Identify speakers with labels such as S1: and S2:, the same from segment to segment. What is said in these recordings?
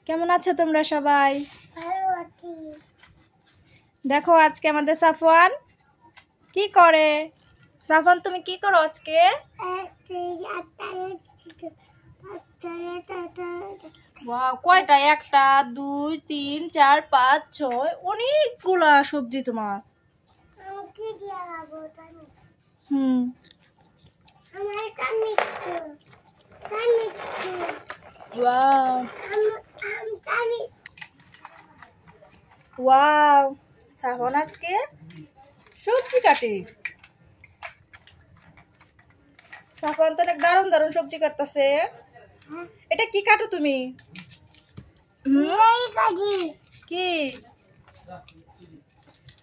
S1: কেমন আছো তোমরা সবাই?
S2: ভালো আছি।
S1: দেখো আজকে আমাদের সাফওয়ান কি করে। সাফওয়ান তুমি কি করো আজকে? ওয়াও, কয়টা? 1 2 3 4 5 6, অনেকগুলা সবজি তোমার। হুম, ওয়াও ওয়াও, সাফওয়ান আজকে সবজি কাটে। সাফওয়ান তো অনেক দারুণ দারুণ সবজি কাটতেছে। এটা কি কাটো তুমি? কি?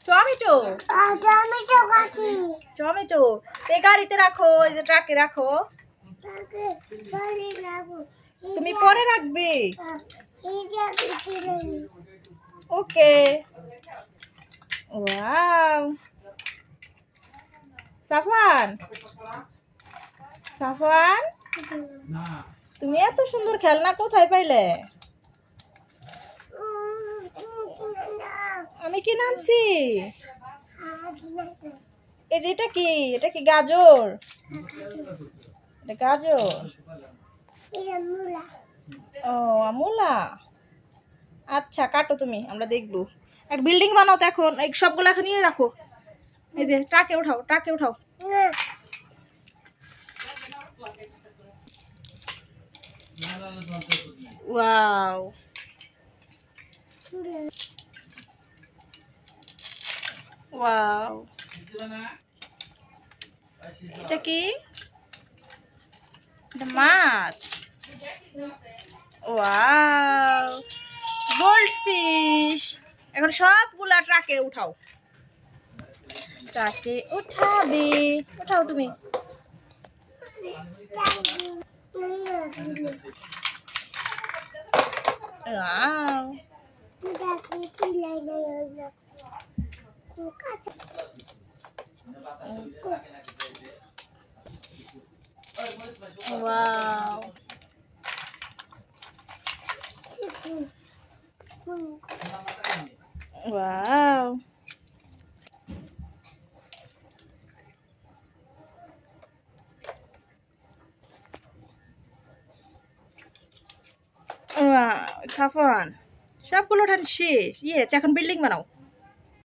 S1: টমেটো? টমেটো এই গাড়িতে রাখো, এই যে ট্রাকে রাখো। তুমি পরে রাখবে? ওকে। ওয়াও, সাফওয়ান সাফওয়ান তুমি এত সুন্দর খেলনা কোথায় পাইলে? আমি কি নামছি? এই যে এটা কি? এটা কি গাজর? এটা গাজর? ও, মূলা। আচ্ছা কাটো তুমি, আমরা দেখবো। এক বিল্ডিং বানাও তো এখন, এই সবগুলো এখন নিয়ে রাখো। এই যে ট্রাকে উঠাও, ট্রাকে উঠাও। ওয়াও ওয়াও, এটা কি? এটা মাছ। Wow, goldfish. এখন সবগুলা ট্রাকে উঠাও, ট্রাকে উঠাবে। উঠাও তুমি। ওয়াও ওয়াও, ওয়াও, সাফওয়ান সবগুলো ওঠান শেষ। ইয়েস, এখন বিল্ডিং বানাও।